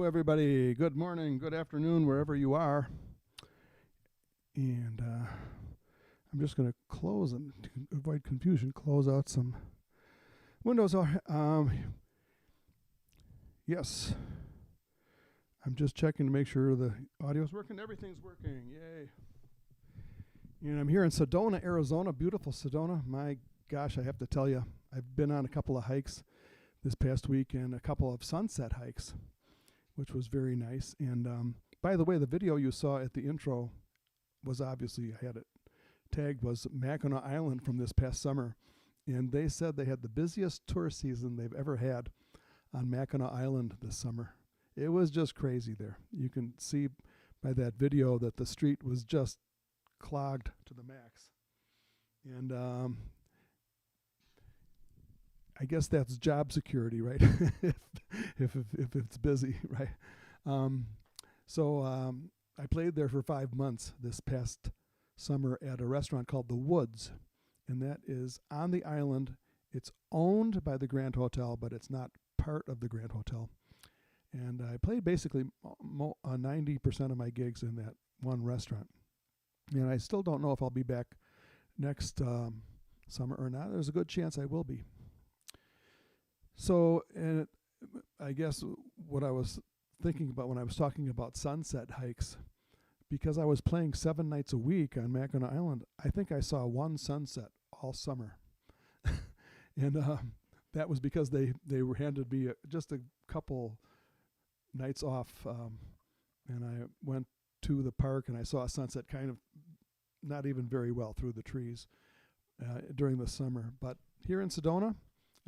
everybody. Good morning, good afternoon, wherever you are. And I'm just going to close and to avoid confusion, close out some windows. Yes, I'm just checking to make sure the audio's working. Everything's working. Yay. And I'm here in Sedona, Arizona, beautiful Sedona. My gosh, I have to tell you, I've been on a couple of hikes this past week and a couple of sunset hikes, which was very nice. And by the way, the video you saw at the intro was obviously, I had it tagged, was Mackinac Island from this past summer. And they said they had the busiest tourist season they've ever had on Mackinac Island this summer. It was just crazy there. You can see by that video that the street was just clogged to the max. And I guess that's job security, right? if it's busy, right? So I played there for 5 months this past summer at a restaurant called The Woods, and that is on the island. It's owned by the Grand Hotel, but it's not part of the Grand Hotel. And I played basically 90% of my gigs in that one restaurant. And I still don't know if I'll be back next summer or not. There's a good chance I will be. So, and I guess what I was thinking about when I was talking about sunset hikes, because I was playing 7 nights a week on Mackinac Island, I think I saw one sunset all summer. And that was because they were handed me just a couple nights off, and I went to the park and I saw a sunset kind of not even very well through the trees during the summer. But here in Sedona,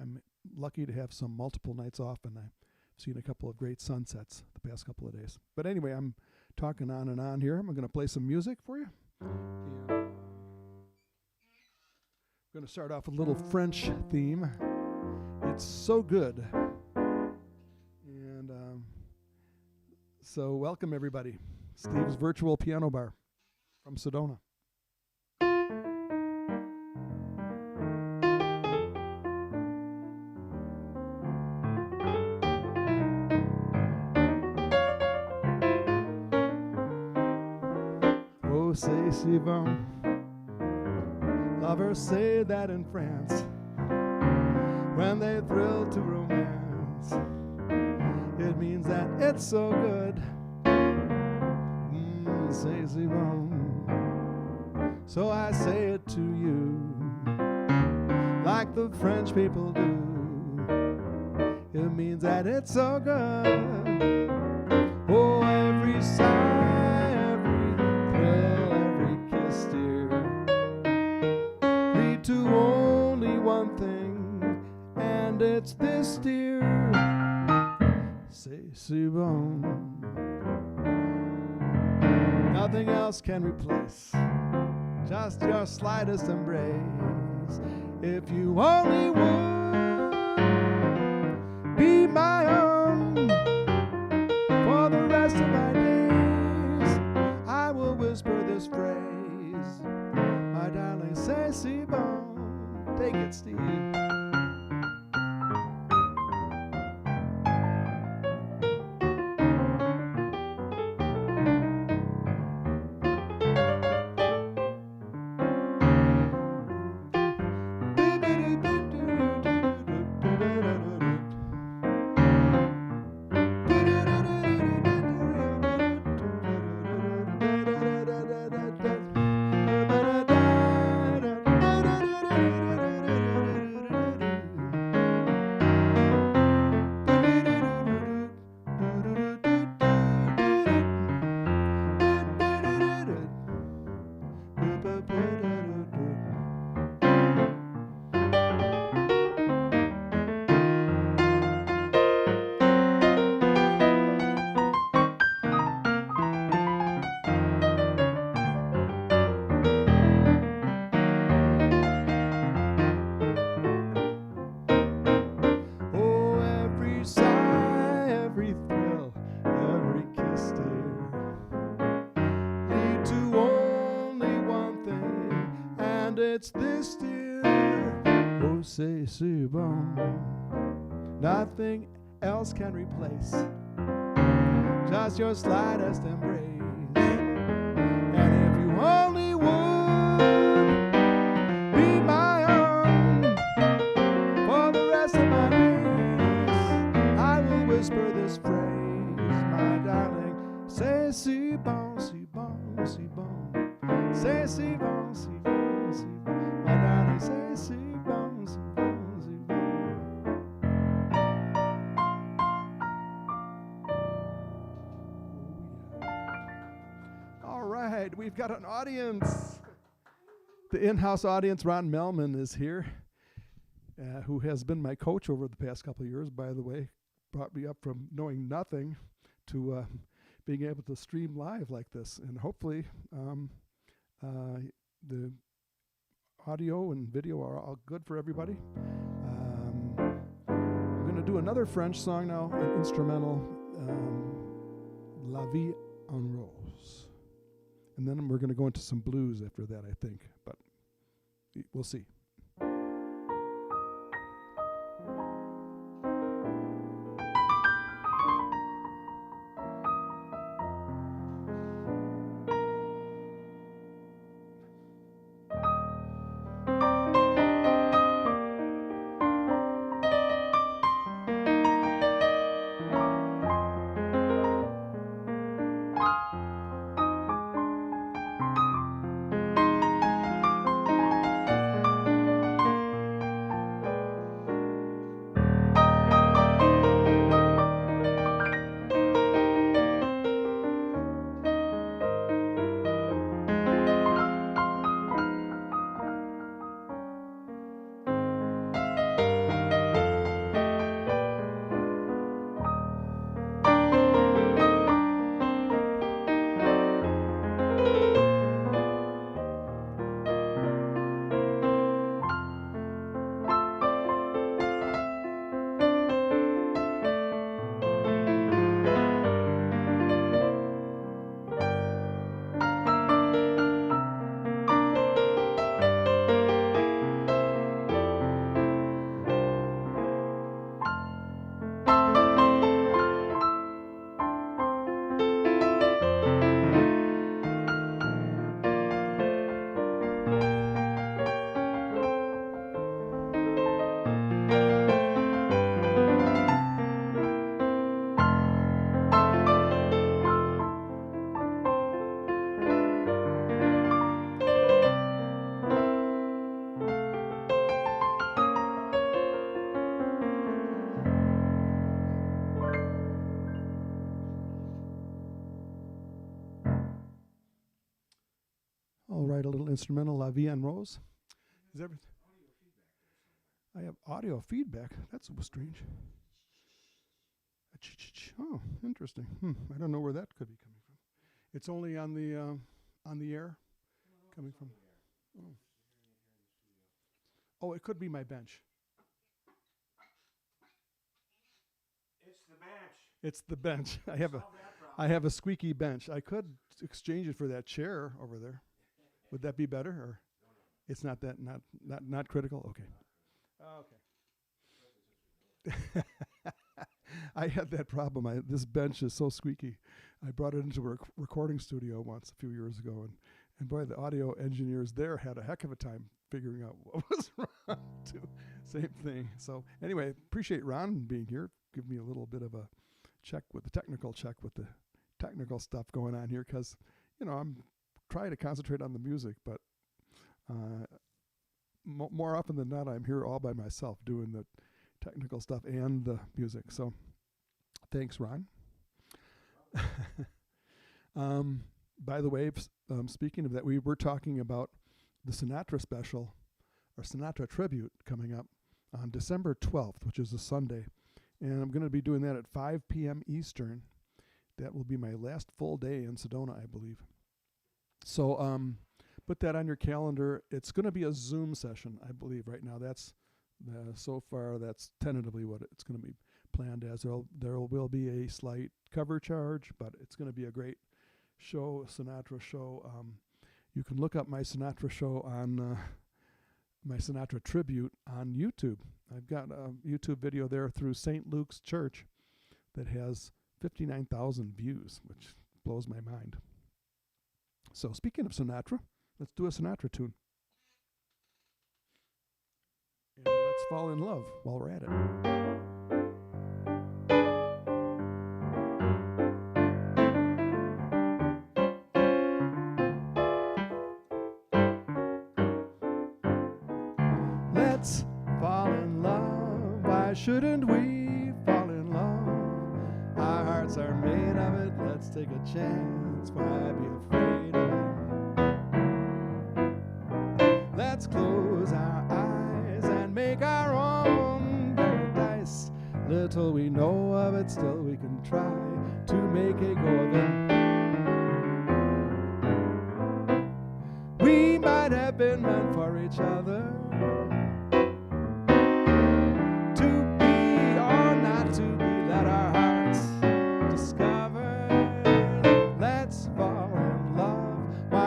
I'm lucky to have some multiple nights off, and I've seen a couple of great sunsets the past couple of days. But anyway, I'm talking on and on here. I'm going to play some music for you. And I'm going to start off with a little French theme. It's so good. And so welcome, everybody. Steve's Virtual Piano Bar from Sedona. Oh, c'est si bon. Lovers say that in France when they thrill to romance. It means that it's so good. C'est si bon. So I say it to you like the French people do. It means that it's so good. Oh, every sigh, every thrill, every kiss, dear, lead to only one thing, and it's this, dear. C'est si bon. Nothing else can replace just your slightest embrace. If you only would be my own for the rest of my days, I will whisper this phrase, my darling, c'est si bon. Take it, Steve. It's this, dear. Oh, c'est si bon. Nothing else can replace just your slightest embrace. And if you only would be my own for the rest of my days, I will whisper this phrase, my darling. C'est si bon, si bon, si bon. C'est si bon, si bon, si bon. My darling, c'est si bon, si bon, si bon. All right, we've got an audience. The in-house audience, Ron Melman, is here, who has been my coach over the past couple of years, by the way. Brought me up from knowing nothing to being able to stream live like this. And hopefully the audio and video are all good for everybody. I'm going to do another French song now, an instrumental, La Vie En Rose. And then we're going to go into some blues after that, I think. But we'll see. All right, a little instrumental, La Vie En Rose. Is everything? I have audio feedback. That's strange. Oh, interesting. I don't know where that could be coming from. It's only on the air, coming from. Oh, it could be my bench. It's the bench. I have a squeaky bench. I could exchange it for that chair over there. Would that be better, or it's not that not critical? Okay. Okay. I had that problem. This bench is so squeaky. I brought it into a recording studio once a few years ago, and boy, the audio engineers there had a heck of a time figuring out what was wrong too. Same thing. So anyway, appreciate Ron being here. Give me a little bit of a technical check with the technical stuff going on here, because I'm trying to concentrate on the music, but more often than not, I'm here all by myself doing the technical stuff and the music. So thanks, Ron. By the way, speaking of that, we were talking about the Sinatra special, or Sinatra tribute, coming up on December 12th, which is a Sunday. And I'm going to be doing that at 5 p.m. Eastern. That will be my last full day in Sedona, I believe. So put that on your calendar. It's going to be a Zoom session, I believe, right now. That's so far, that's tentatively what it's going to be planned as. There will be a slight cover charge, but it's going to be a great show, Sinatra show. You can look up my Sinatra show on my Sinatra tribute on YouTube. I've got a YouTube video there through St. Luke's Church that has 59,000 views, which blows my mind. So speaking of Sinatra, let's do a Sinatra tune. And let's fall in love while we're at it. Let's fall in love. Why shouldn't we fall in love? Our hearts are made of it. Let's take a chance. Why be afraid of it? Let's close our eyes and make our own paradise. Little we know of it, still we can try to make a go of it. We might have been meant for each other.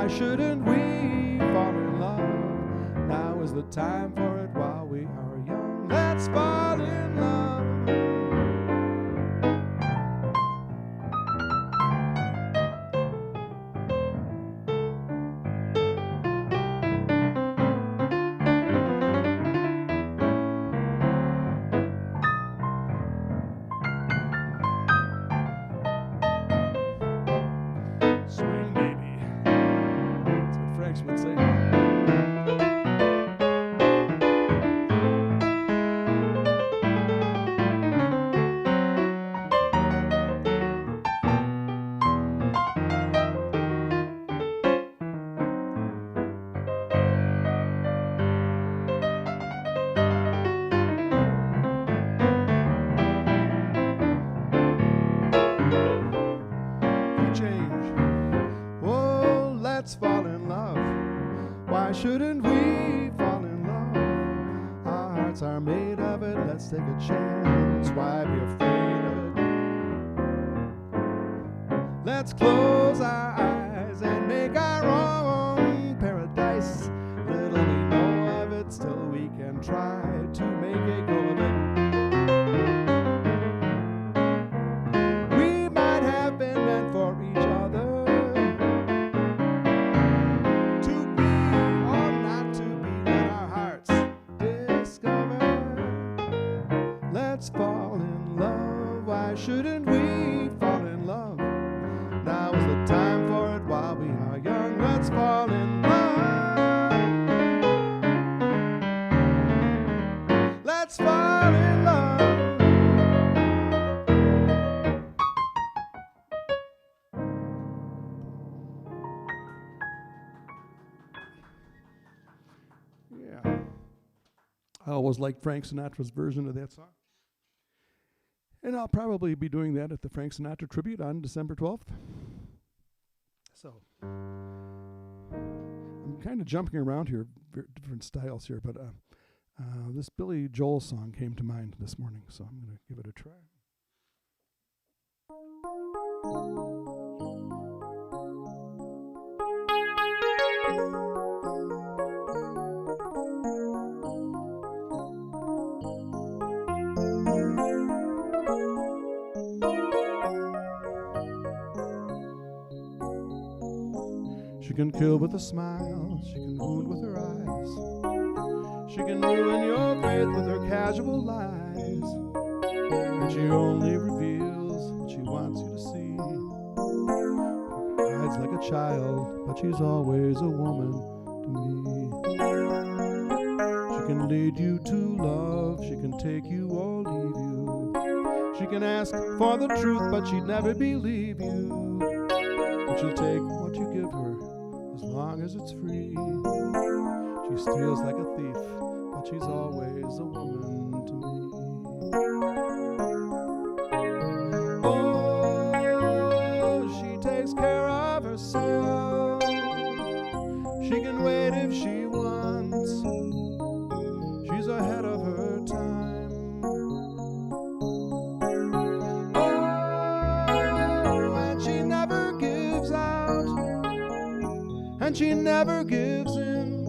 Shouldn't we fall in love? Now is the time for it while we are young. Let's fall in love. Swing, baby. That's what Franks would say. Let's fall in love. Why shouldn't we fall in love? Our hearts are made of it. Let's take a chance. Why be afraid of it? Let's close our eyes and make our own paradise. Little we know of it, still we can try to make a go of it. We might have been meant for each other. Let's fall in love. Why shouldn't we fall in love? Now is the time for it while we are young. Let's fall in love. Let's fall in love. Yeah. I always liked Frank Sinatra's version of that song. And I'll probably be doing that at the Frank Sinatra tribute on December 12th. So, I'm kind of jumping around here, different styles here, but this Billy Joel song came to mind this morning, so I'm going to give it a try. She can kill with a smile, she can wound with her eyes. She can ruin your faith with her casual lies. And she only reveals what she wants you to see. Hides like a child, but she's always a woman to me. She can lead you to love, she can take you or leave you. She can ask for the truth, but she'd never believe you. But she'll take what you give her, as long as it's free. She steals like a thief, but she's always a woman to me. Oh, she takes care of herself. She can wait if she wants. She's ahead of her time. Oh, and she never gives out. And she never gives in.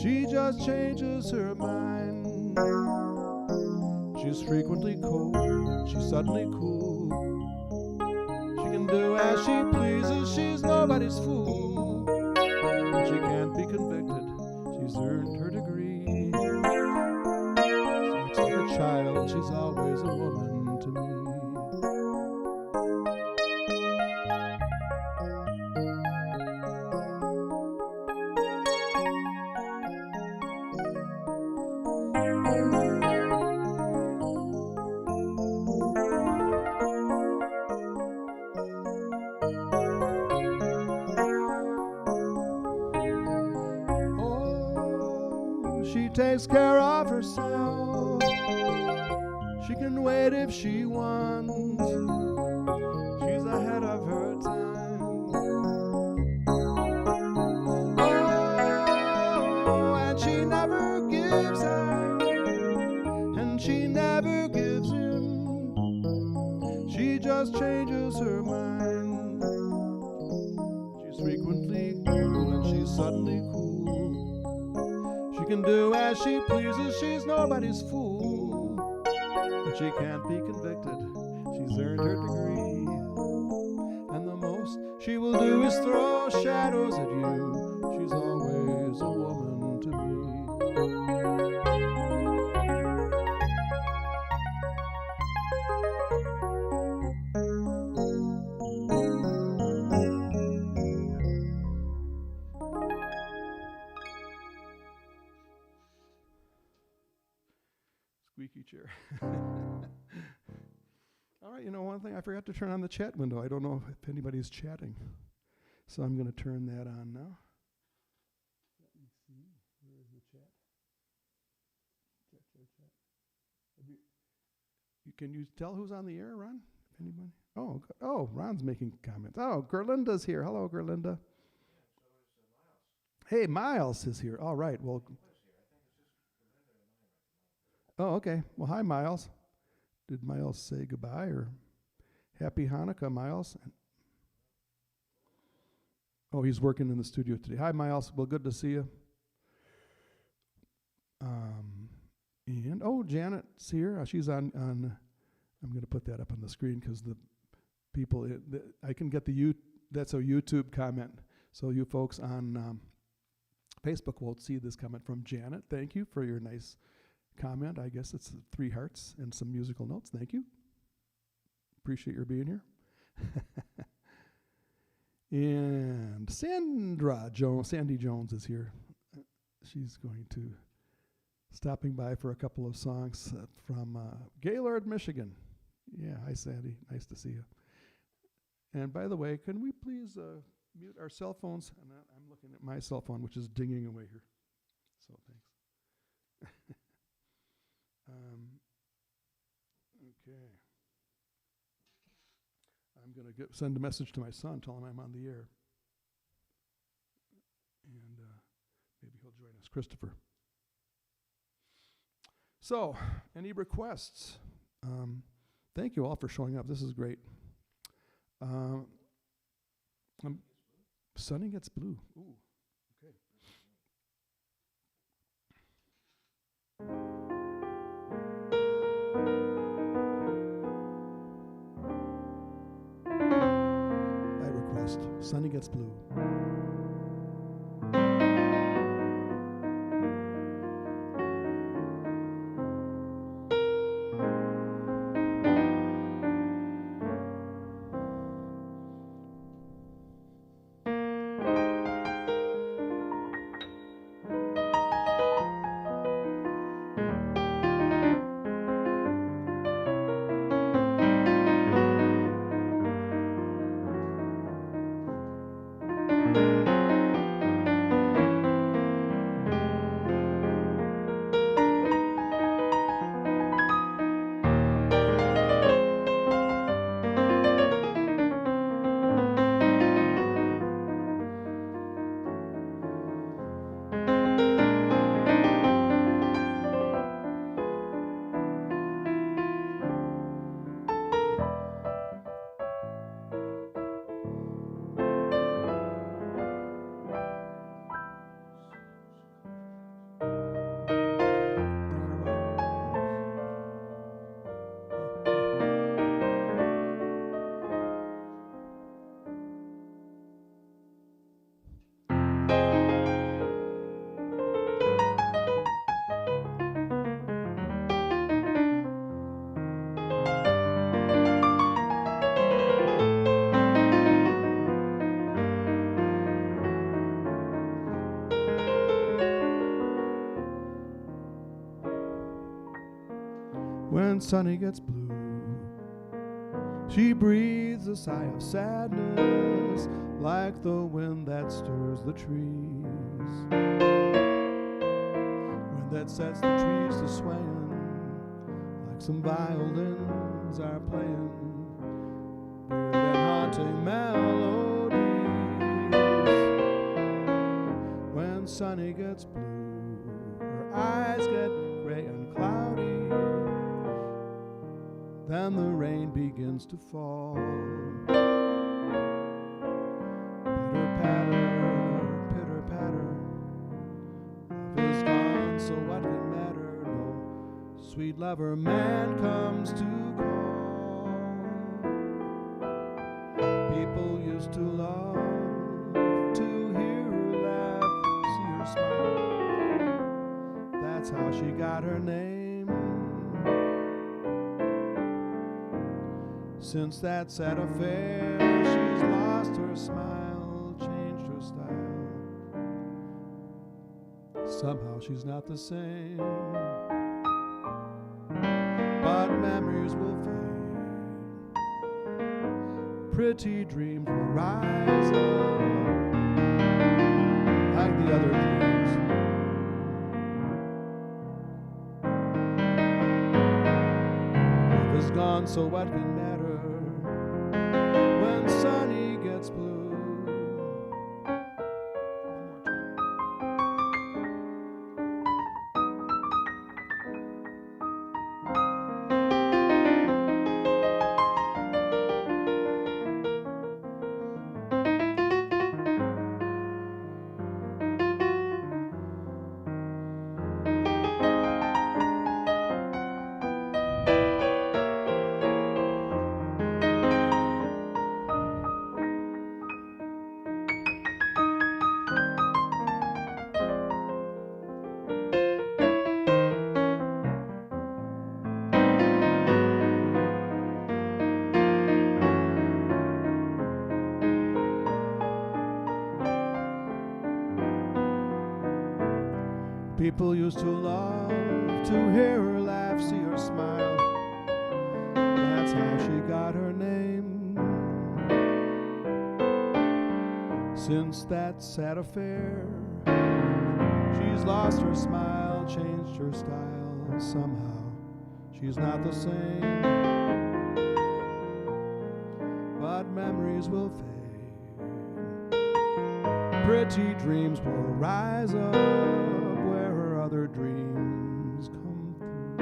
She just changes her mind. She's frequently cold, she's suddenly cool. do as she pleases, she's nobody's fool. And she can't be convicted, she's earned her degree. She acts like a child, she's always a woman to me. She takes care of herself. She can wait if she wants. She's ahead of her time. Oh, and she never gives out, and she never gives in. She just changes her mind. She's frequently cool, and she's suddenly cool. She can do as she pleases, she's nobody's fool. But she can't be convicted, she's earned her degree. And the most she will do is throw shadows at you. She's always a woman to me. Squeaky chair. All right, you know, one thing, I forgot to turn on the chat window. I don't know if anybody's chatting. So I'm going to turn that on now. Let me see. Where is the chat? Chat. Can you tell who's on the air, Ron? If anybody? Oh, oh, Ron's making comments. Oh, Gerlinda's here. Hello, Gerlinda. Hey, Miles is here. All right. Well. Oh, okay. Well, hi, Miles. Did Miles say goodbye or happy Hanukkah, Miles? Oh, he's working in the studio today. Hi, Miles. Well, good to see you. And oh, Janet's here. She's on. I'm going to put that up on the screen because the people. I can get that's a YouTube comment. So you folks on Facebook won't see this comment from Janet. Thank you for your nice comment. I guess it's 3 hearts and some musical notes. Thank you. Appreciate your being here. And Sandy Jones is here. She's going to stopping by for a couple of songs from Gaylord, Michigan. Yeah, hi Sandy. Nice to see you. And by the way, can we please mute our cell phones? And I'm looking at my cell phone, which is dinging away here. So thanks. Okay. I'm going to send a message to my son, tell him I'm on the air. And maybe he'll join us. Christopher. So, any requests? Thank you all for showing up. This is great. Sunny Gets Blue. Ooh, okay. By request, Sunny Gets Blue. when Sunny gets blue. She breathes a sigh of sadness like the wind that stirs the trees. Wind that sets the trees to swaying like some violins are playing weird and haunting melodies. When Sunny gets blue, her eyes get gray and cloudy. Then the rain begins to fall. Pitter patter, love is gone, so what can matter? No sweet lover man comes to call. People used to love to hear her laugh, see her smile. That's how she got her name. Since that sad affair, she's lost her smile, changed her style. Somehow she's not the same, but memories will fade. Pretty dreams will rise up like the other dreams. Love is gone, so what can matter? When Sunny gets blue. People used to love to hear her laugh, see her smile. That's how she got her name. Since that sad affair, she's lost her smile, changed her style. Somehow she's not the same, but memories will fade. Pretty dreams will rise up where her other dreams come through.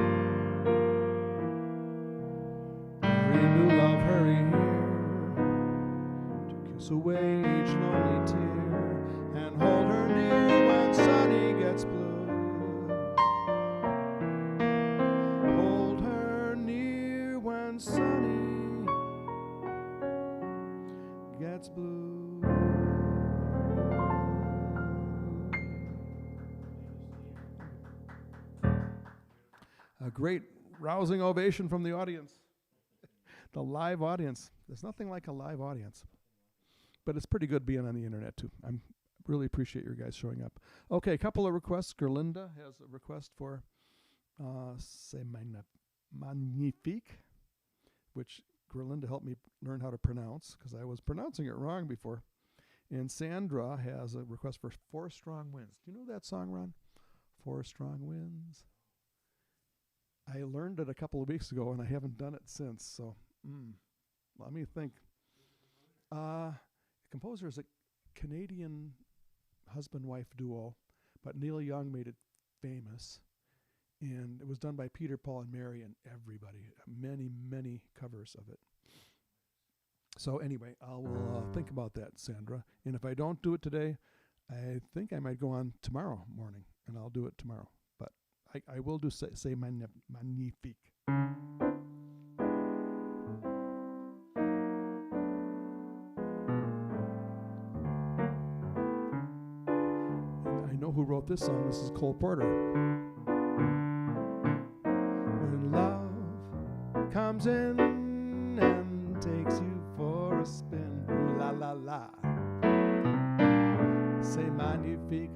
Hurry, new love, hurry here to kiss away each lonely tear and hold her near when Sunny gets blue. Hold her near when Sunny gets blue. A great rousing ovation from the audience. The live audience. There's nothing like a live audience. But it's pretty good being on the internet too. I really appreciate your guys showing up. Okay, a couple of requests. Gerlinda has a request for C'est Magnifique, which Gerlinda helped me learn how to pronounce because I was pronouncing it wrong before. And Sandra has a request for Four Strong Winds. Do you know that song, Ron? Four Strong Winds. I learned it a couple of weeks ago, and I haven't done it since. So, let me think. The composer is a Canadian husband-wife duo, but Neil Young made it famous, and it was done by Peter, Paul, and Mary, and everybody. Many, many covers of it. So anyway, I will think about that, Sandra. And if I don't do it today, I think I might go on tomorrow morning, and I'll do it tomorrow. I will do say Magnifique. I know who wrote this song. This is Cole Porter. When love comes in and takes you for a spin, ooh la la la, say Magnifique.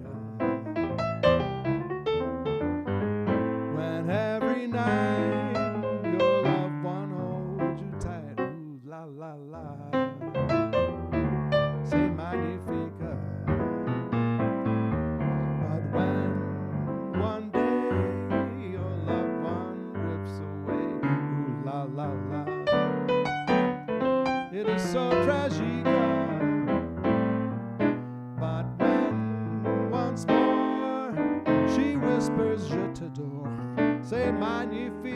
Every night whispers je t'adore, c'est magnifique.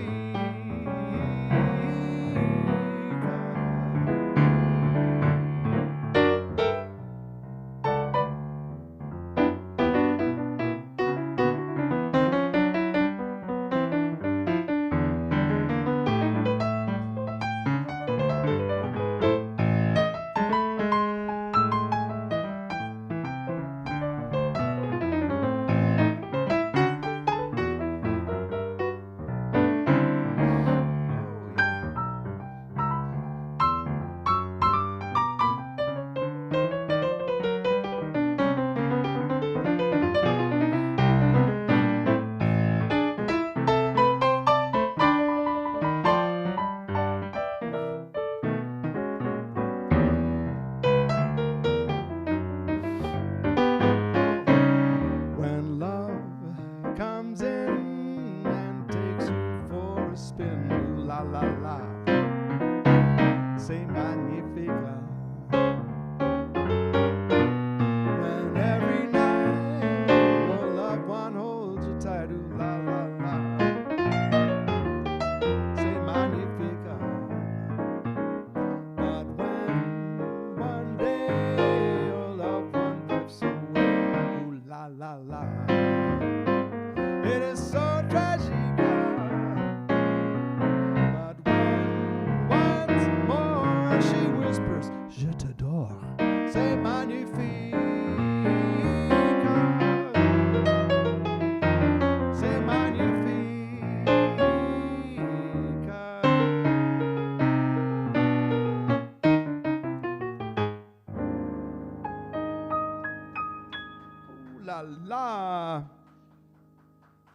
La la.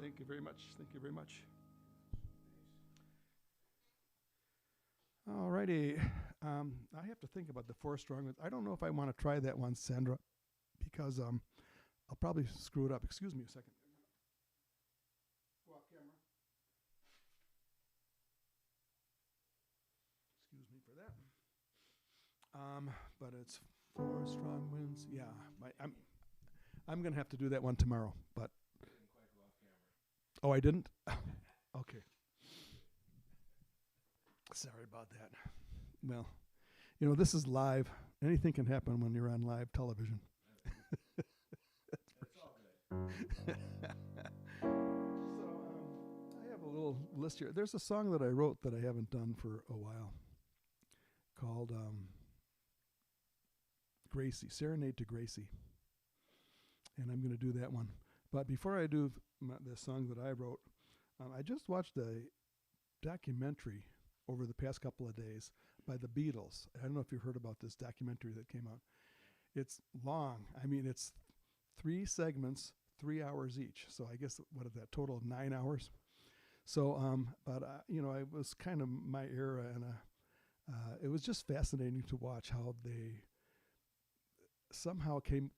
Thank you very much. Thank you very much. All righty. I have to think about the four strong ones. I don't know if I want to try that one, Sandra, because I'll probably screw it up. Excuse me a second. Go off camera. Excuse me for that. But it's four strong winds. Yeah, I'm going to have to do that one tomorrow, but... Oh, I didn't? Okay. Sorry about that. Well, you know, this is live. Anything can happen when you're on live television. That's all good. So, I have a little list here. There's a song that I wrote that I haven't done for a while called Gracie, Serenade to Gracie. And I'm going to do that one. But before I do the song that I wrote, I just watched a documentary over the past couple of days by the Beatles. I don't know if you've heard about this documentary that came out. It's long. I mean, it's 3 segments, 3 hours each. So I guess, what is that, total of 9 hours? So, you know, it was kind of my era, and it was just fascinating to watch how they somehow came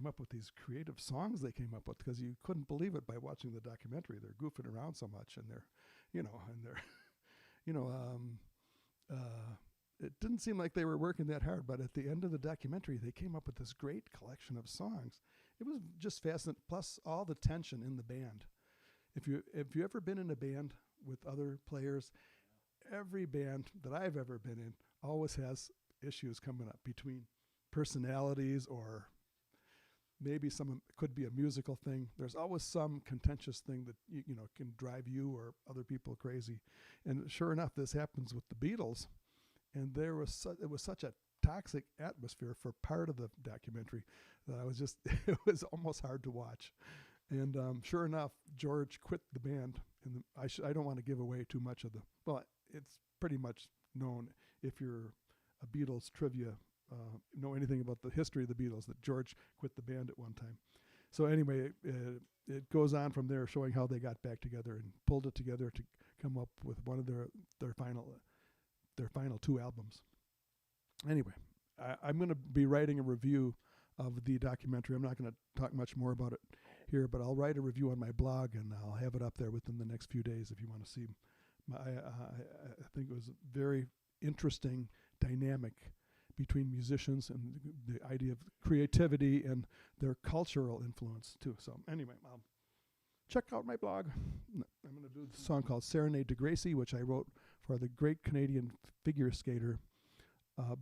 up with these creative songs they came up with, because you couldn't believe it by watching the documentary. They're goofing around so much, and they're, you know, it didn't seem like they were working that hard, but at the end of the documentary, they came up with this great collection of songs. It was just fascinating, plus all the tension in the band. If you ever been in a band with other players, every band that I've ever been in always has issues coming up between personalities, or maybe could be a musical thing. There's always some contentious thing that you know can drive you or other people crazy. And sure enough, this happens with the Beatles. And it was such a toxic atmosphere for part of the documentary that it was almost hard to watch. And sure enough, George quit the band. And I don't want to give away too much of well, it's pretty much known if you're a Beatles trivia, know anything about the history of the Beatles, that George quit the band at one time. So anyway, it goes on from there, showing how they got back together and pulled it together to come up with one of their final 2 albums. Anyway, I'm going to be writing a review of the documentary. I'm not going to talk much more about it here, but I'll write a review on my blog, and I'll have it up there within the next few days if you want to see. I think it was a very interesting dynamic between musicians and the idea of creativity and their cultural influence too. So anyway, I'll check out my blog. I'm going to do the song called Serenade to Gracie, which I wrote for the great Canadian figure skater,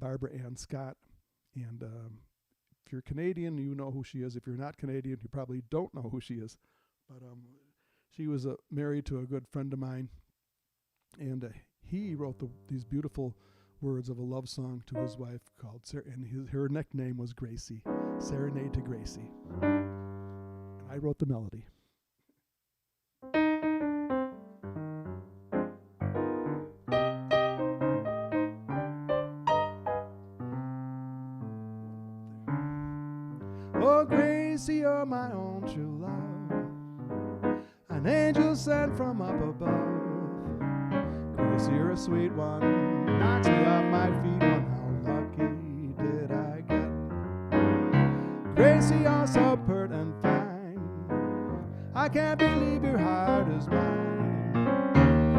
Barbara Ann Scott. And if you're Canadian, you know who she is. If you're not Canadian, you probably don't know who she is. But she was married to a good friend of mine, and he wrote these beautiful words of a love song to his wife called and her nickname was Gracie, Serenade to Gracie. And I wrote the melody. Oh, Gracie, you're my own true love, an angel sent from up above. Gracie, you're a sweet one, knocks me off my feet. One, how lucky did I get? Gracie, you're so pert and fine, I can't believe your heart is mine.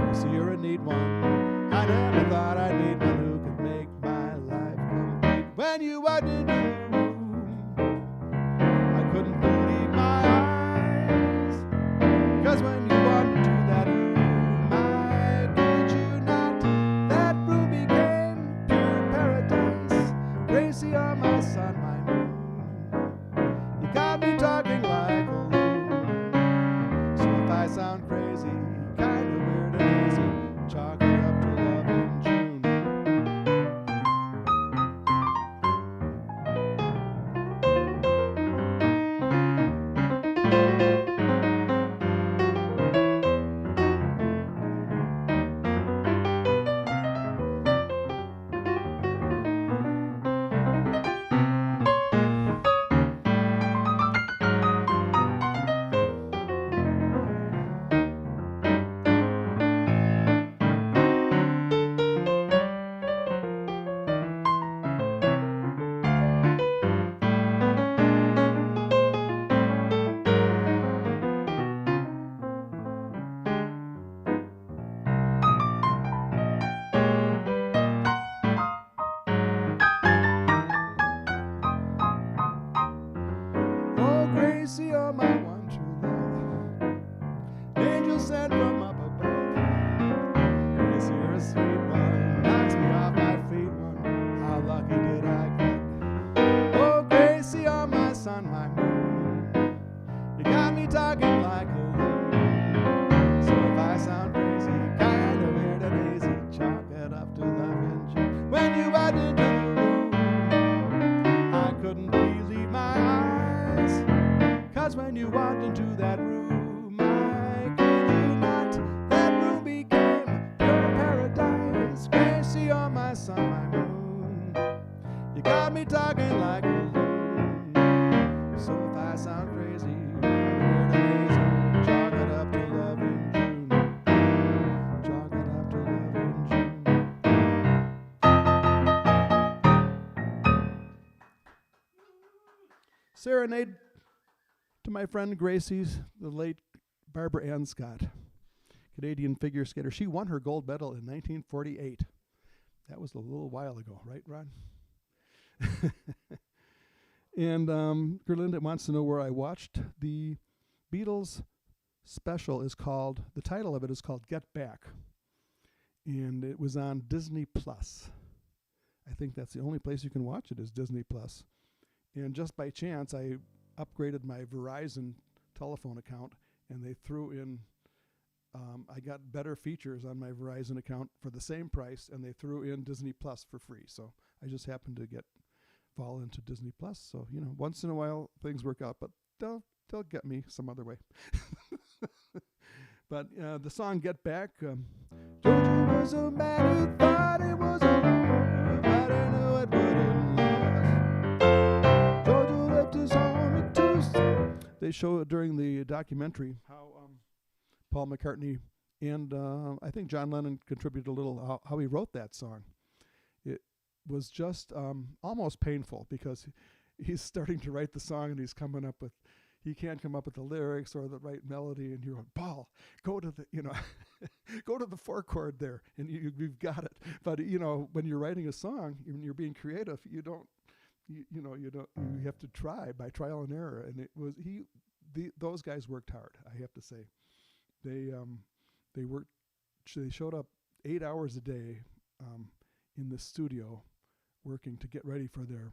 Gracie, you're a neat one, I never thought I'd need one who could make my life complete. When you walked into the room, I couldn't believe my eyes, 'cause when you walked into that room, I kid you not, that room became pure paradise. Gracie, you're my sun, my moon, you got me talking like a loon. So if I sound crazy, kinda weird and easy, chalk it up to love in June. Oh, Gracie, you're my one true love, angel sent from up above. Gracie, you're a sweet one, knocks me off my feet. One, how lucky did I get? Oh, Gracie, you're my sun, my moon, you got me talking like a loon. So if I sound crazy, kinda weird and easy, chalk it up to love in June. When you walked into the room, I couldn't believe my eyes, 'cause when you walked into that room, I kid you not, that room became pure paradise. Gracie, you're my sun, my moon, you got me talking like a loon. So if I sound crazy, kinda weird and easy, chalk it up to love in June. Chalk it up to love in June. Serenade to my friend Gracie's, the late Barbara Ann Scott, Canadian figure skater. She won her gold medal in 1948. That was a little while ago, right, Ron? And Gerlinda wants to know where I watched the Beatles special. The title of it is called Get Back. And it was on Disney Plus. I think that's the only place you can watch it is Disney Plus. And just by chance, I upgraded my Verizon telephone account, and they threw in, I got better features on my Verizon account for the same price, and they threw in Disney Plus for free. So I just happened to fall into Disney Plus. So, once in a while things work out, but they'll get me some other way. But the song Get Back, Georgie was a man who thought it was alone, but he knew it wouldn't last. Georgie left his home at two. They show during the documentary how Paul McCartney and I think John Lennon contributed a little how he wrote that song. It was just almost painful because he's starting to write the song and he can't come up with the lyrics or the right melody, and you're going, Paul, go to the go to the 4 chord there, and you've got it. But when you're writing a song, when you're being creative, you have to try by trial and error. And those guys worked hard, I have to say. They worked. They showed up 8 hours a day in the studio, working to get ready for their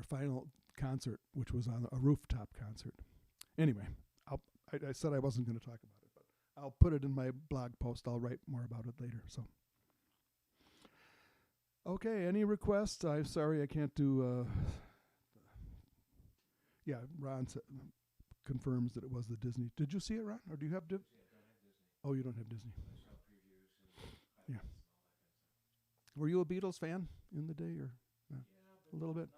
final concert, which was on a rooftop concert. Anyway, I said I wasn't going to talk about it, but I'll put it in my blog post. I'll write more about it later. So, okay, any requests? I'm sorry I can't do. Yeah, Ron confirms that it was the Disney. Did you see it, Ron? Or do you have Disney? Oh, you don't have Disney. Yeah. Were you a Beatles fan in the day, or not? A little bit?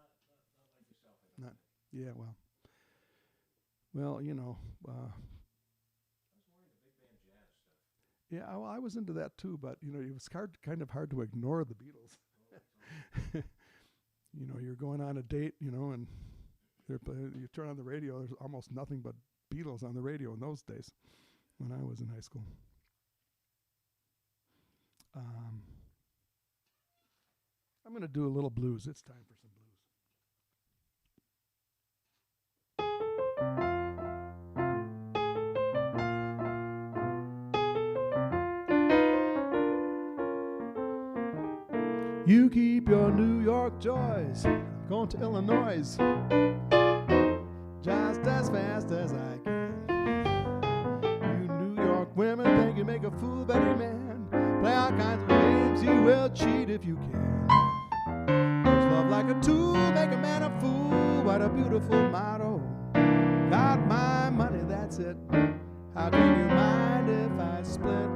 Not. Yeah. Well, you know. Yeah, well, I was into that too, but you know, it was kind of hard to ignore the Beatles. You know, you're going on a date, you know, and you turn on the radio. There's almost nothing but Beatles on the radio in those days, when I was in high school. I'm going to do a little blues. It's time for some blues. You keep your New York joys. I'm going to Illinois just as fast as I can. You New York women think you make a fool of any man. Play all kinds of games, you will cheat if you can. Use love like a tool, make a man a fool. What a beautiful motto. Got my money, that's it. How can you mind if I split?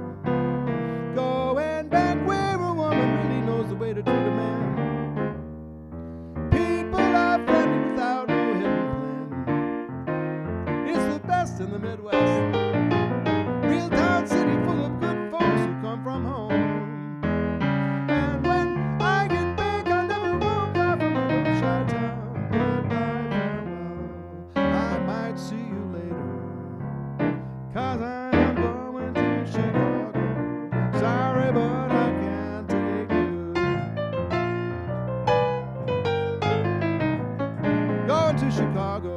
Going back where a woman really knows the way to treat a man. People are friendly without no hidden plan. It's the best in the Midwest. Real town city full of good folks who come from home. And when I get back, I'll never roam far from my little shy town. Goodbye, farewell, I might see you later. 'Cause I am going to Chicago. Sorry, but I can't take you. Going to Chicago.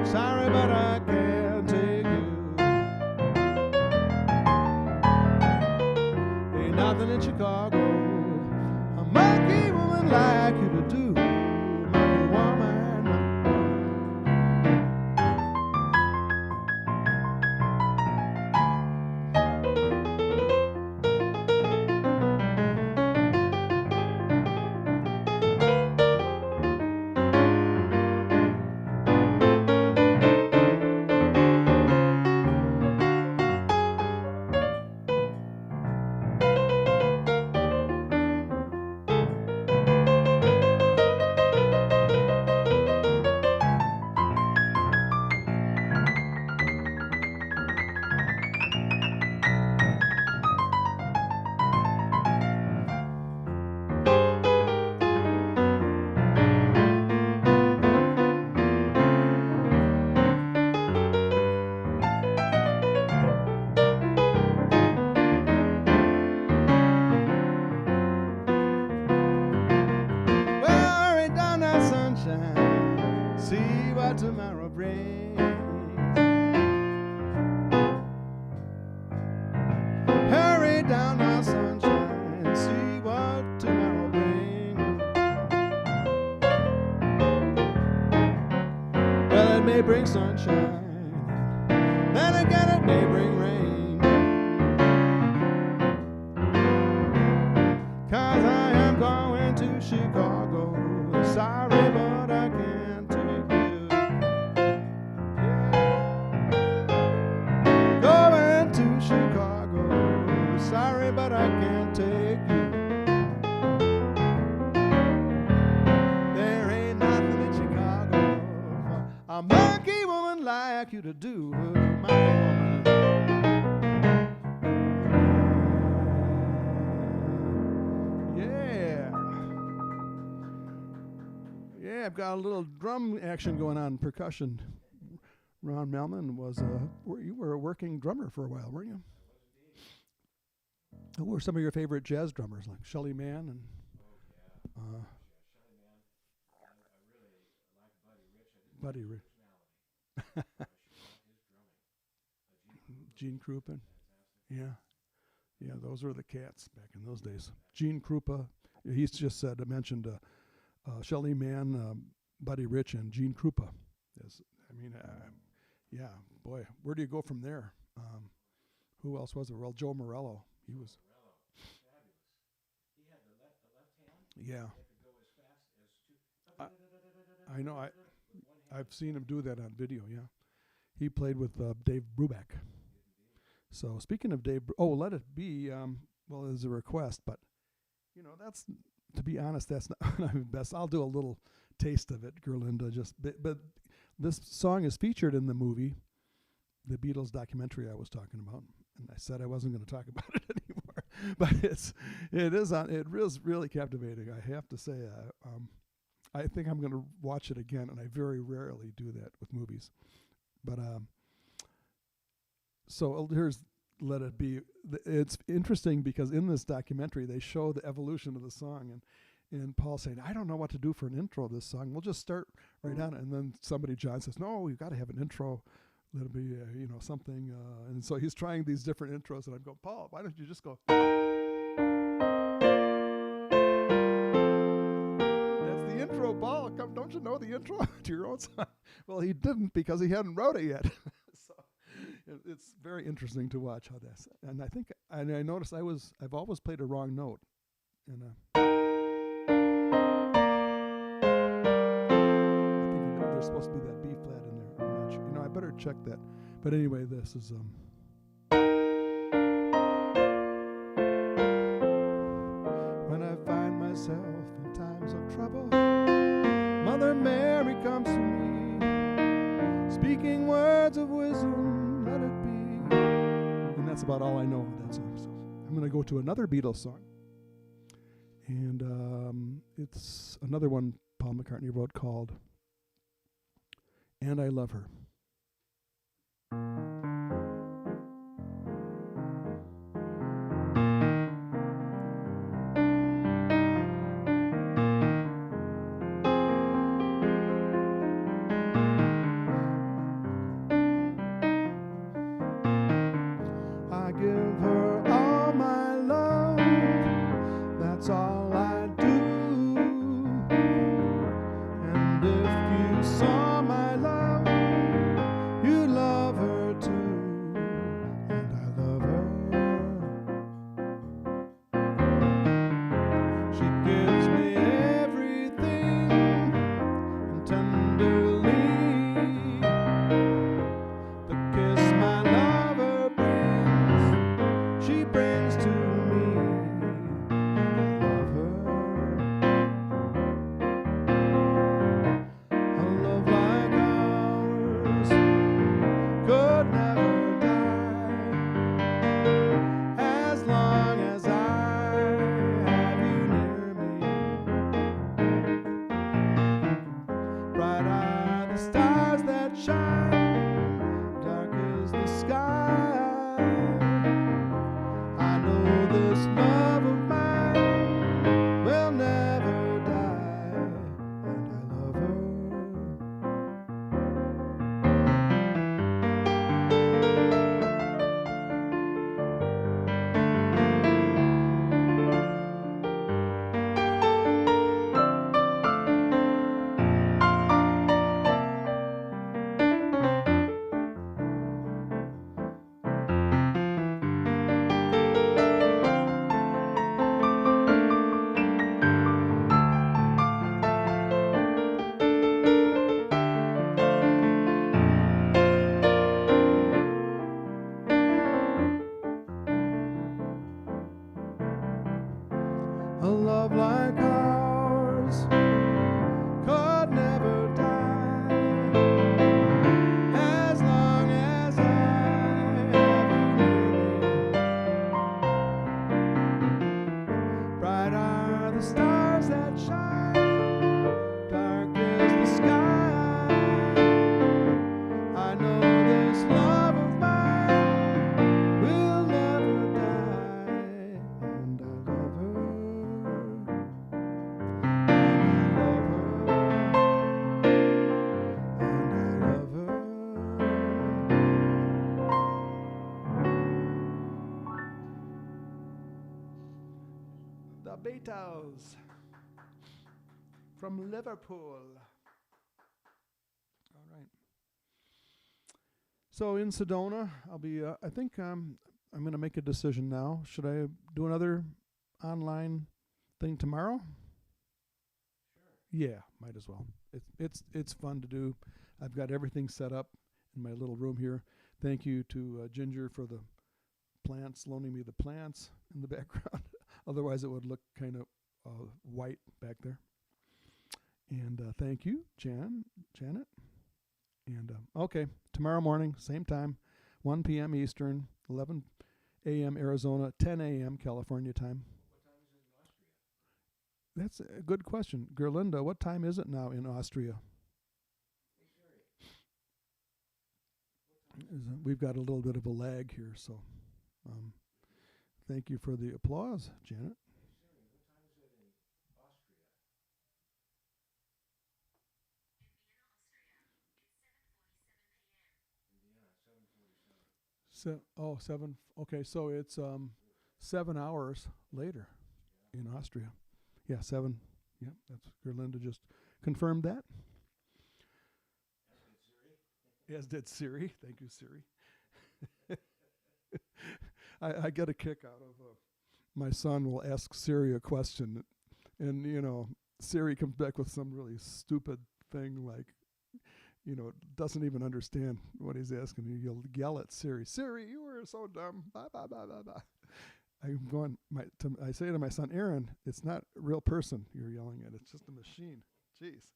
Sorry, but I can't take you. Ain't nothing in Chicago a monkey woman like you to do. Monkey woman. See what tomorrow brings. Hurry down now, sunshine, see what tomorrow brings. Well, it may bring sunshine, then again it may bring rain. 'Cause I am going to Chicago. Sorry, but I can't take you. Yeah. Going to Chicago. Sorry, but I can't take you. There ain't nothing in Chicago for a monkey woman like you to do, monkey woman. Yeah, I've got a little drum action going on, percussion. Ron Melman was you were a working drummer for a while, weren't you? Who were some of your favorite jazz drummers, like Shelly Manne and? Shelly Manne. I really like Buddy Rich. Buddy Rich. Gene Krupa. Yeah. Yeah, those were the cats back in those days. Gene Krupa. He's just mentioned Shelley Mann, Buddy Rich, and Gene Krupa. Yeah, boy, where do you go from there? Who else was there? Well, Joe Morello. He was. Yeah. I know. I've seen him do that on video. Yeah, he played with Dave Brubeck. So speaking of Dave, Let It Be. Well, is a request, but that's, to be honest, that's not my best. I'll do a little taste of it, Gerlinda. But this song is featured in the movie, the Beatles documentary I was talking about, and I said I wasn't going to talk about it anymore. But it is really captivating. I have to say, I think I'm going to watch it again, and I very rarely do that with movies. But so here's Let It Be. It's interesting because in this documentary they show the evolution of the song, and Paul saying, I don't know what to do for an intro of this song. We'll just start right on it. And then John says, no, we've got to have an intro. Let it be, something. And so he's trying these different intros, and I'm going, Paul, why don't you just go? That's the intro, Paul. Don't you know the intro to your own song? Well, he didn't because he hadn't wrote it yet. So it's very interesting to watch how that's. And I noticed I've always played a wrong note. And I think there's supposed to be that B flat in there. I'm not sure. I better check that. But anyway, this is when I find myself in times of trouble, Mother Mary comes to me, speaking words of wisdom, let it be. And that's about all I know of that song. So I'm going to go to another Beatles song. And it's another one Paul McCartney wrote called And I Love Her. I give her all my love, that's all I do. And if you saw my love, you'd love her too. Barbados from Liverpool. All right. So in Sedona, I'll be, I think I'm going to make a decision now. Should I do another online thing tomorrow? Sure. Yeah, might as well. It's fun to do. I've got everything set up in my little room here. Thank you to Ginger for the plants, loaning me the plants in the background. Otherwise, it would look kind of white back there. And thank you, Janet. And okay, tomorrow morning, same time, 1 p.m. Eastern, 11 a.m. Arizona, 10 a.m. California time. What time is it in Austria? That's a good question. Gerlinda, what time is it now in Austria? We've got a little bit of a lag here, so thank you for the applause, Janet. Okay, so it's 7 hours later in Austria. Yeah, 7. Yeah, that's Gerlinda just confirmed that. As did Siri. Thank you, Siri. I get a kick out of my son will ask Siri a question, and Siri comes back with some really stupid thing like, doesn't even understand what he's asking. He'll yell at Siri, "Siri, you were so dumb." Blah blah blah blah blah. I'm going. I say to my son, Aaron, it's not a real person you're yelling at. It's just a machine. Jeez.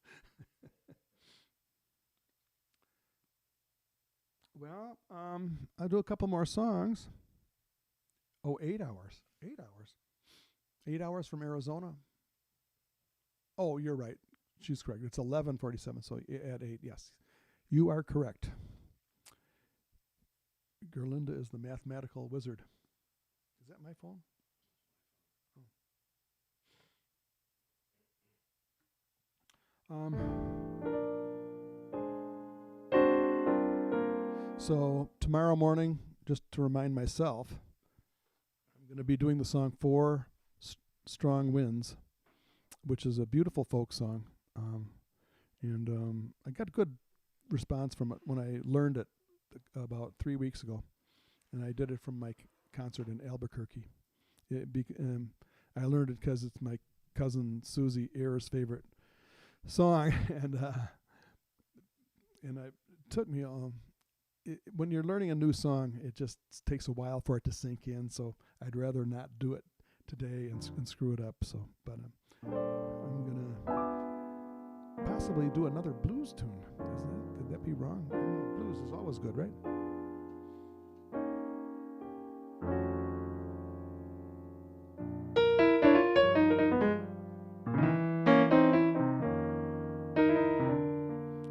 Well, I'll do a couple more songs. Oh, 8 hours. 8 hours. 8 hours from Arizona. Oh, you're right. She's correct. It's 11:47, so at 8, yes. You are correct. Gerlinda is the mathematical wizard. Is that my phone? Oh. So tomorrow morning, just to remind myself, I'm going to be doing the song 4 Strong Winds, which is a beautiful folk song. And I got good response from it when I learned it about 3 weeks ago. And I did it from my concert in Albuquerque. I learned it because it's my cousin Susie Ayer's favorite song. And it took me... when you're learning a new song, it just takes a while for it to sink in. So I'd rather not do it today and screw it up. So, but I'm gonna possibly do another blues tune. Could that be wrong? Blues is always good, right?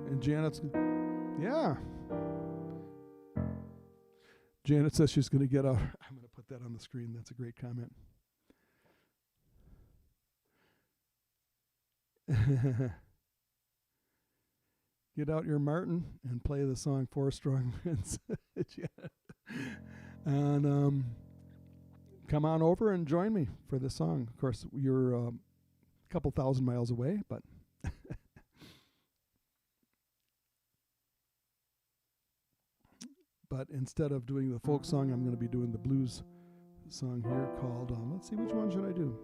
And Janet's, yeah. Janet says she's going to get out. I'm going to put that on the screen. That's a great comment. Get out your Martin and play the song 4 Strong Winds. And come on over and join me for this song. Of course, you're a couple thousand miles away, but... But instead of doing the folk song, I'm going to be doing the blues song here called, let's see, which one should I do?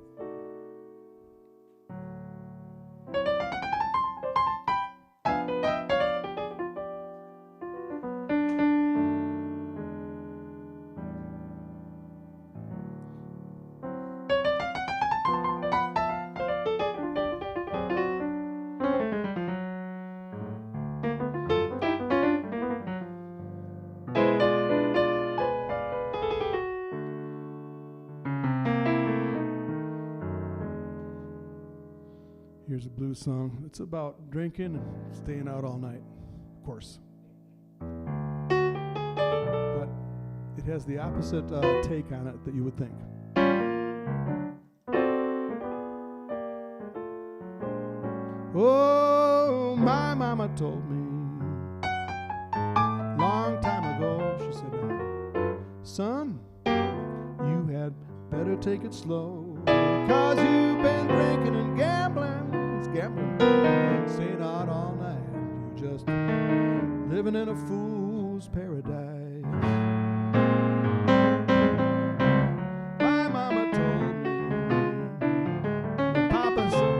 Here's a blues song. It's about drinking and staying out all night, of course. But it has the opposite take on it that you would think. Oh, my mama told me long time ago, she said, son, you had better take it slow. 'cause you've been drinking and gambling. It's gambling. Staying out all night. You just living in a fool's paradise. My mama told me, when Papa said,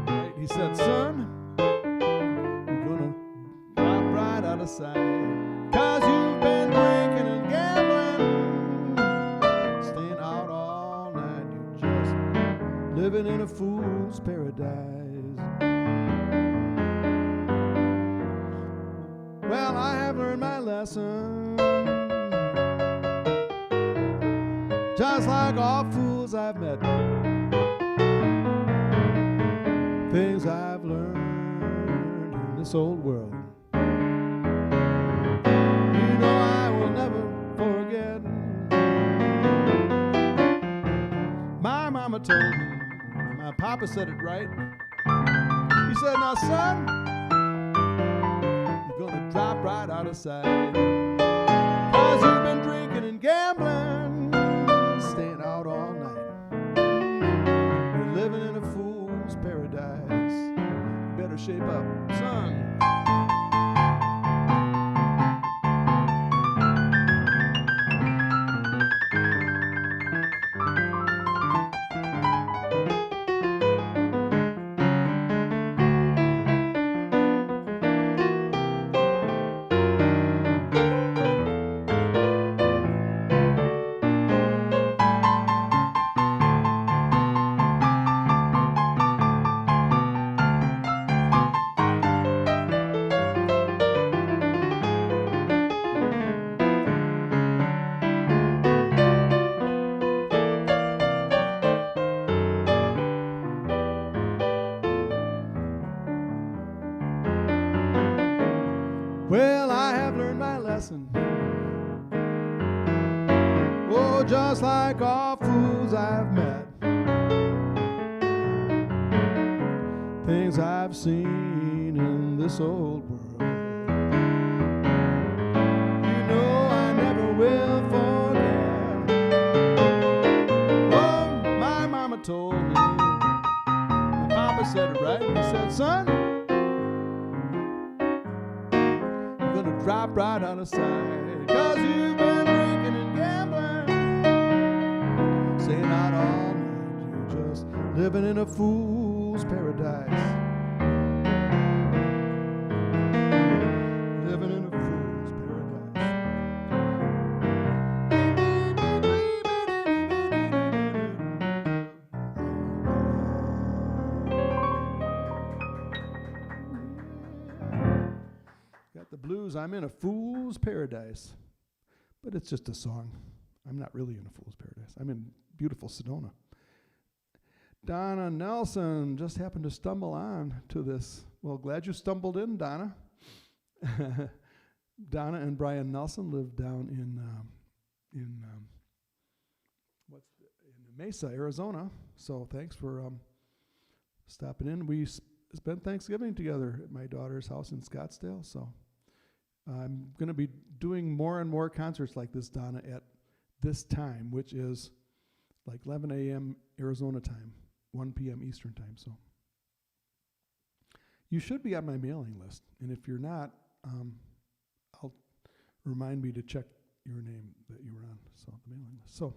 right, he said, son, you're gonna drop right out of sight, 'cause you've been drinking and gambling, staying out all night. You just living in a fool's paradise. Well, I have learned my lesson, just like all fools I've met. Things I've learned in this old world, you know I will never forget. My mama told me, my papa said it right. He said, now son, you're gonna drop right out of sight, 'cause you've been drinking and gambling, staying out all night. You're living in a fool's paradise. You better shape up, son. Well, I have learned my lesson. Oh, just like all fools I've met. Things I've seen in this old world, you know I never will forget. Oh, my mama told me, my papa said it right. He said, son, drop right out of sight, 'cause you've been drinking and gambling, staying out all night. You're just living in a fool's paradise. Living in a fool's paradise. Got the blues, I'm in a fool's paradise. But it's just a song. I'm not really in a fool's paradise. I'm in beautiful Sedona. Donna Nelson just happened to stumble on to this. Well, glad you stumbled in, Donna. Donna and Brian Nelson live down in Mesa, Arizona. So thanks for stopping in. We spent Thanksgiving together at my daughter's house in Scottsdale. So I'm going to be doing more and more concerts like this, Donna, at this time, which is like 11 a.m. Arizona time, 1 p.m. Eastern time. So you should be on my mailing list. And if you're not, I'll remind me to check your name that you were on the mailing list. So,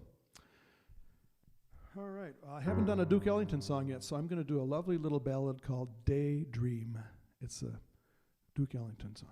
all right. I haven't done a Duke Ellington song yet, so I'm going to do a lovely little ballad called Daydream. It's a Duke Ellington song.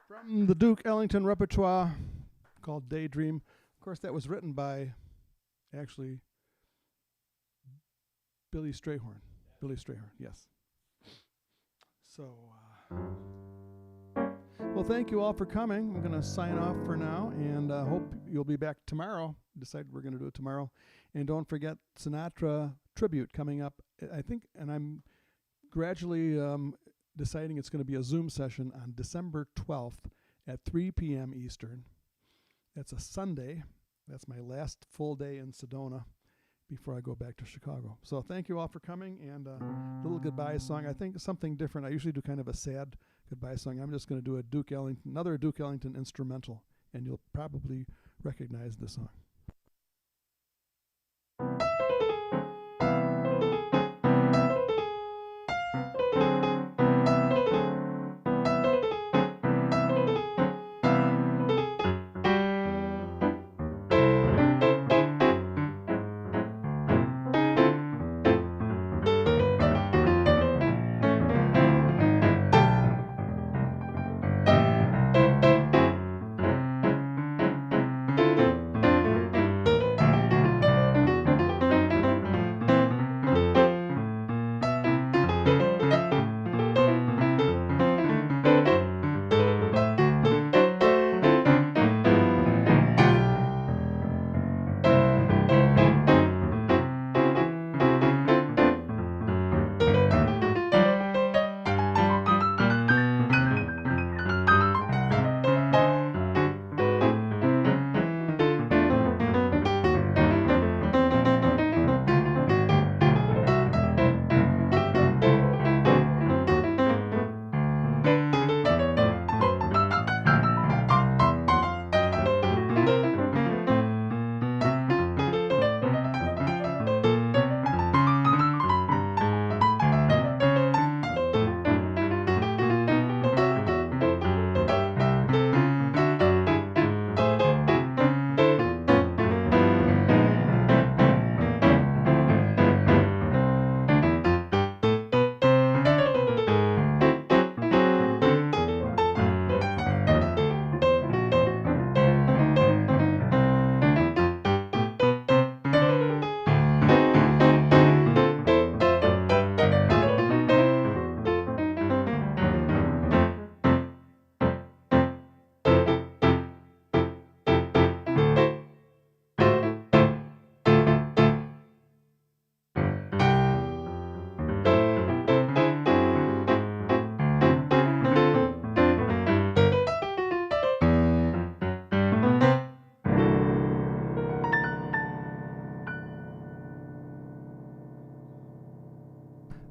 From the Duke Ellington repertoire called Daydream. Of course, that was written by, actually, Billy Strayhorn. Billy Strayhorn, yes. So, well, thank you all for coming. I'm going to sign off for now, and hope you'll be back tomorrow. Decided we're going to do it tomorrow. And don't forget Sinatra Tribute coming up, I think, and I'm gradually deciding it's going to be a Zoom session on December 12th at 3 p.m. Eastern. That's a Sunday. That's my last full day in Sedona before I go back to Chicago. So thank you all for coming, and a little goodbye song. I think something different. I usually do kind of a sad goodbye song. I'm just going to do another Duke Ellington instrumental, and you'll probably recognize the song.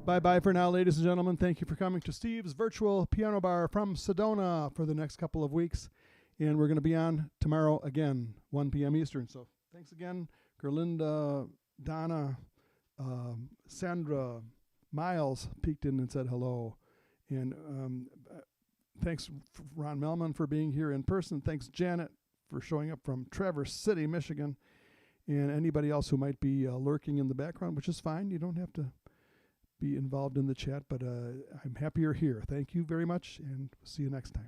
Bye-bye for now, ladies and gentlemen. Thank you for coming to Steve's Virtual Piano Bar from Sedona for the next couple of weeks. And we're going to be on tomorrow again, 1 p.m. Eastern. So thanks again, Gerlinda, Donna, Sandra, Miles peeked in and said hello. And thanks, Ron Melman, for being here in person. Thanks, Janet, for showing up from Traverse City, Michigan. And anybody else who might be lurking in the background, which is fine. You don't have to be involved in the chat, but I'm happy you're here. Thank you very much, and see you next time.